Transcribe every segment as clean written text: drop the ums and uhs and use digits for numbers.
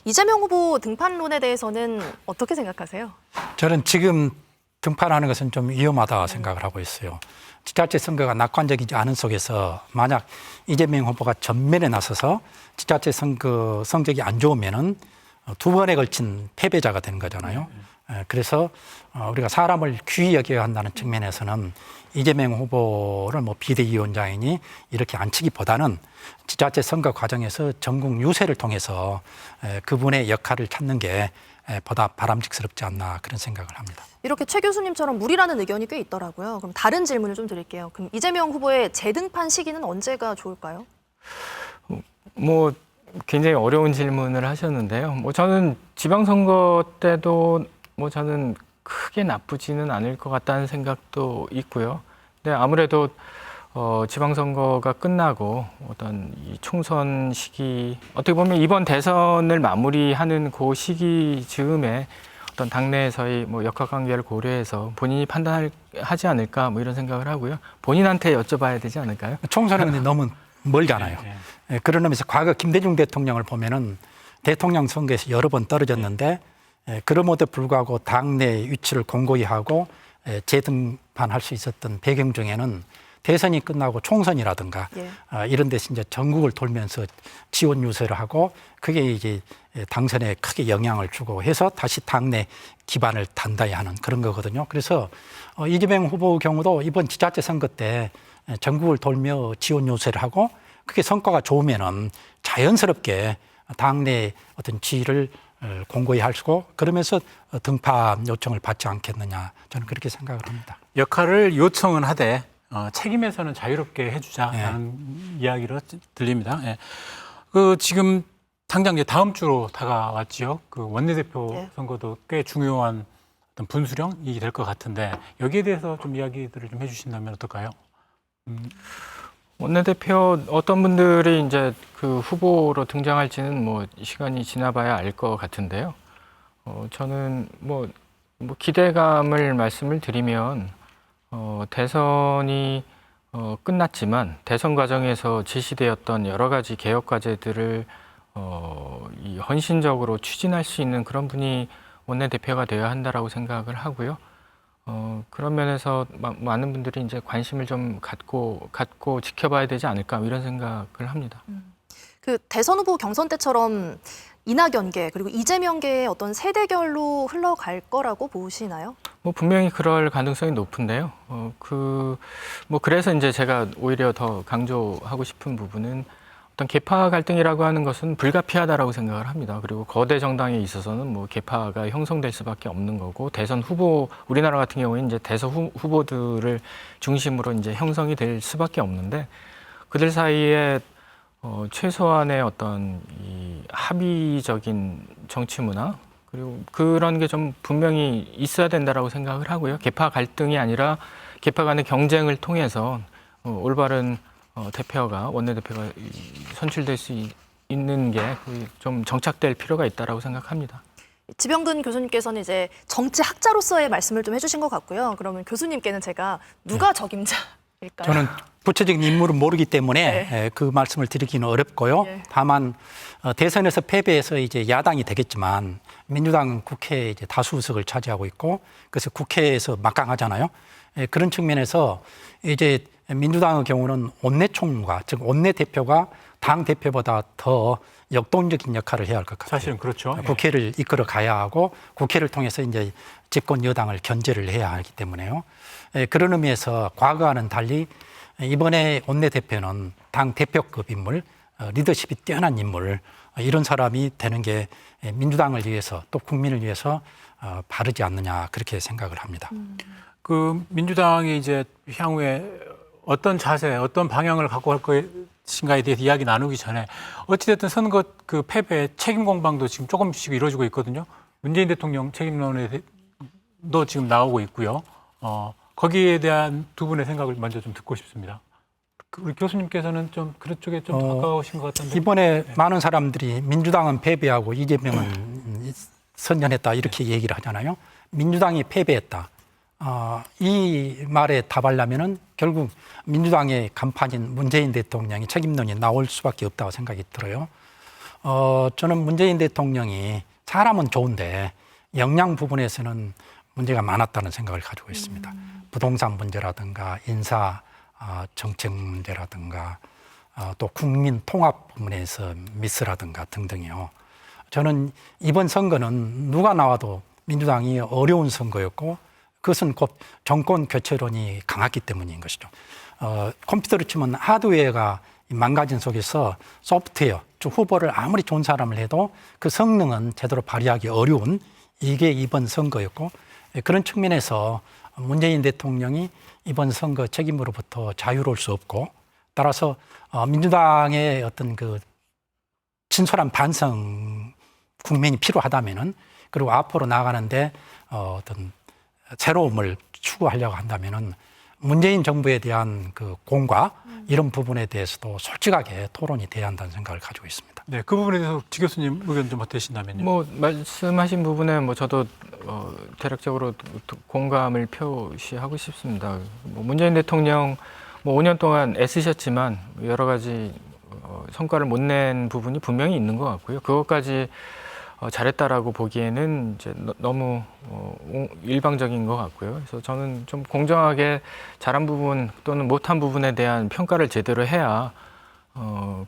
이재명 후보 등판론에 대해서는 어떻게 생각하세요? 저는 지금 등판하는 것은 좀 위험하다 생각을 하고 있어요. 지자체 선거가 낙관적이지 않은 속에서 만약 이재명 후보가 전면에 나서서 지자체 선거 성적이 안 좋으면은 두 번에 걸친 패배자가 되는 거잖아요. 그래서 우리가 사람을 귀히 여겨야 한다는 측면에서는 이재명 후보를 뭐 비대위원장이니 이렇게 앉히기보다는 지자체 선거 과정에서 전국 유세를 통해서 그분의 역할을 찾는 게 보다 바람직스럽지 않나 그런 생각을 합니다. 이렇게 최 교수님처럼 무리라는 의견이 꽤 있더라고요. 그럼 다른 질문을 좀 드릴게요. 그럼 이재명 후보의 재등판 시기는 언제가 좋을까요? 뭐 굉장히 어려운 질문을 하셨는데요. 뭐 저는 지방선거 때도 뭐 저는 크게 나쁘지는 않을 것 같다는 생각도 있고요. 근데 아무래도 지방선거가 끝나고 어떤 이 총선 시기, 어떻게 보면 이번 대선을 마무리하는 그 시기 즈음에 어떤 당내에서의 뭐 역학관계를 고려해서 본인이 판단하지 않을까 뭐 이런 생각을 하고요. 본인한테 여쭤봐야 되지 않을까요? 총선은 근데 너무 멀잖아요. 그런 의미에서 과거 김대중 대통령을 보면은 대통령 선거에서 여러 번 떨어졌는데 그럼에도 불구하고 당내 위치를 공고히 하고 재등판할 수 있었던 배경 중에는 대선이 끝나고 총선이라든가 이런 데서 이제 전국을 돌면서 지원 유세를 하고 그게 이제 당선에 크게 영향을 주고 해서 다시 당내 기반을 단단히 하는 그런 거거든요. 그래서 이재명 후보 경우도 이번 지자체 선거 때 전국을 돌며 지원 유세를 하고 그게 성과가 좋으면은 자연스럽게 당내 어떤 지위를 공고히 하시고 그러면서 등판 요청을 받지 않겠느냐 저는 그렇게 생각을 합니다. 역할을 요청은 하되 책임에서는 자유롭게 해주자라는 이야기로 들립니다. 그 지금 당장 이제 다음 주로 다가왔지요. 그 원내대표 선거도 꽤 중요한 어떤 분수령이 될 것 같은데 여기에 대해서 좀 이야기들을 좀 해주신다면 어떨까요? 원내대표 어떤 분들이 이제 그 후보로 등장할지는 뭐 시간이 지나봐야 알 것 같은데요. 저는 뭐 기대감을 말씀을 드리면 대선이 끝났지만 대선 과정에서 제시되었던 여러 가지 개혁 과제들을 이 헌신적으로 추진할 수 있는 그런 분이 원내대표가 되어야 한다라고 생각을 하고요. 그런 면에서 많은 분들이 이제 관심을 좀 갖고 지켜봐야 되지 않을까 이런 생각을 합니다. 그 대선 후보 경선 때처럼 이낙연계 그리고 이재명계의 어떤 세대결로 흘러갈 거라고 보시나요? 뭐 분명히 그럴 가능성이 높은데요. 그래서 이제 제가 오히려 더 강조하고 싶은 부분은 어떤 계파 갈등이라고 하는 것은 불가피하다라고 생각을 합니다. 그리고 거대 정당에 있어서는 뭐 계파가 형성될 수밖에 없는 거고 대선 후보 우리나라 같은 경우에는 이제 대선 후보들을 중심으로 이제 형성이 될 수밖에 없는데 그들 사이에 최소한의 어떤 이 합의적인 정치 문화 그리고 그런 게 좀 분명히 있어야 된다라고 생각을 하고요. 계파 갈등이 아니라 계파 간의 경쟁을 통해서 올바른 대표가 원내대표가 선출될 수 있는 게 좀 정착될 필요가 있다라고 생각합니다. 지병근 교수님께서는 이제 정치학자로서의 말씀을 좀 해주신 것 같고요. 그러면 교수님께는 제가 누가 적임자일까요? 저는 구체적인 인물은 모르기 때문에 그 말씀을 드리기는 어렵고요. 다만 대선에서 패배해서 이제 야당이 되겠지만 민주당은 국회에 이제 다수 의석을 차지하고 있고 그래서 국회에서 막강하잖아요. 그런 측면에서 이제 민주당의 경우는 원내총무가 즉 원내대표가 당 대표보다 더 역동적인 역할을 해야 할 것 같아요. 사실은 그렇죠. 국회를 이끌어 가야 하고 국회를 통해서 이제 집권 여당을 견제를 해야 하기 때문에요. 그런 의미에서 과거와는 달리 이번에 원내대표는 당 대표급 인물, 리더십이 뛰어난 인물 이런 사람이 되는 게 민주당을 위해서 또 국민을 위해서 바르지 않느냐 그렇게 생각을 합니다. 그 민주당이 이제 향후에 어떤 자세, 어떤 방향을 갖고 갈 것인가에 대해서 이야기 나누기 전에 어찌됐든 선거 그 패배의 책임 공방도 지금 조금씩 이루어지고 있거든요. 문재인 대통령 책임론도 지금 나오고 있고요. 거기에 대한 두 분의 생각을 먼저 좀 듣고 싶습니다. 우리 교수님께서는 좀 그런 쪽에 좀 가까우신 것 같은데. 이번에 많은 사람들이 민주당은 패배하고 이재명은 선전했다 이렇게 얘기를 하잖아요. 민주당이 패배했다. 이 말에 답하려면은 결국 민주당의 간판인 문재인 대통령의 책임론이 나올 수밖에 없다고 생각이 들어요. 저는 문재인 대통령이 사람은 좋은데 역량 부분에서는 문제가 많았다는 생각을 가지고 있습니다. 부동산 문제라든가 인사 정책 문제라든가 또 국민 통합 부분에서 미스라든가 등등이요. 저는 이번 선거는 누가 나와도 민주당이 어려운 선거였고 그것은 곧 정권 교체론이 강했기 때문인 것이죠. 컴퓨터로 치면 하드웨어가 망가진 속에서 소프트웨어, 즉 후보를 아무리 좋은 사람을 해도 그 성능은 제대로 발휘하기 어려운 이게 이번 선거였고 그런 측면에서 문재인 대통령이 이번 선거 책임으로부터 자유로울 수 없고 따라서 민주당의 어떤 그 진솔한 반성 국면이 필요하다면은 그리고 앞으로 나가는데 어떤 새로움을 추구하려고 한다면은 문재인 정부에 대한 그 공과 이런 부분에 대해서도 솔직하게 토론이 돼야 한다는 생각을 가지고 있습니다. 네, 그 부분에 대해서 지 교수님 의견 좀 어떠신다면요? 뭐 말씀하신 부분에 뭐 저도 대략적으로 공감을 표시하고 싶습니다. 뭐 문재인 대통령 뭐 5년 동안 애쓰셨지만 여러 가지 성과를 못 낸 부분이 분명히 있는 것 같고요. 그것까지 잘했다라고 보기에는 이제 너무 일방적인 것 같고요. 그래서 저는 좀 공정하게 잘한 부분 또는 못한 부분에 대한 평가를 제대로 해야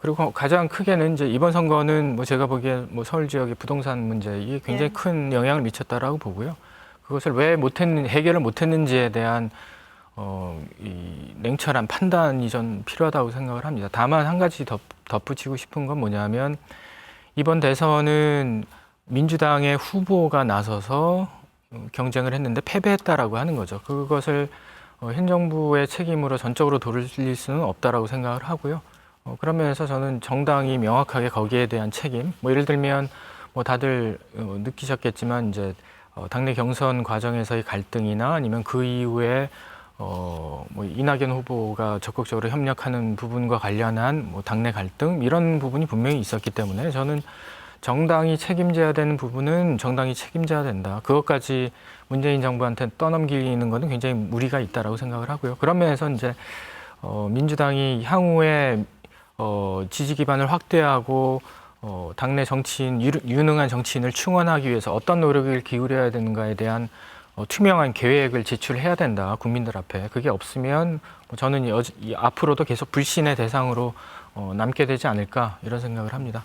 그리고 가장 크게는 이제 이번 선거는 뭐 제가 보기에 뭐 서울 지역의 부동산 문제 이게 굉장히 큰 영향을 미쳤다라고 보고요. 그것을 왜 해결을 못했는지에 대한 이 냉철한 판단이 전 필요하다고 생각을 합니다. 다만 한 가지 덧붙이고 싶은 건 뭐냐면 이번 대선은 민주당의 후보가 나서서 경쟁을 했는데 패배했다라고 하는 거죠. 그것을 현 정부의 책임으로 전적으로 돌릴 수는 없다라고 생각을 하고요. 그런 면에서 저는 정당이 명확하게 거기에 대한 책임, 뭐 예를 들면 뭐 다들 느끼셨겠지만 이제 당내 경선 과정에서의 갈등이나 아니면 그 이후에 뭐 이낙연 후보가 적극적으로 협력하는 부분과 관련한 뭐 당내 갈등 이런 부분이 분명히 있었기 때문에 저는 정당이 책임져야 되는 부분은 정당이 책임져야 된다. 그것까지 문재인 정부한테 떠넘기는 것은 굉장히 무리가 있다라고 생각을 하고요. 그런 면에서 이제 민주당이 향후에 지지 기반을 확대하고 당내 정치인 유능한 정치인을 충원하기 위해서 어떤 노력을 기울여야 되는가에 대한 투명한 계획을 제출해야 된다. 국민들 앞에. 그게 없으면 저는 앞으로도 계속 불신의 대상으로 남게 되지 않을까 이런 생각을 합니다.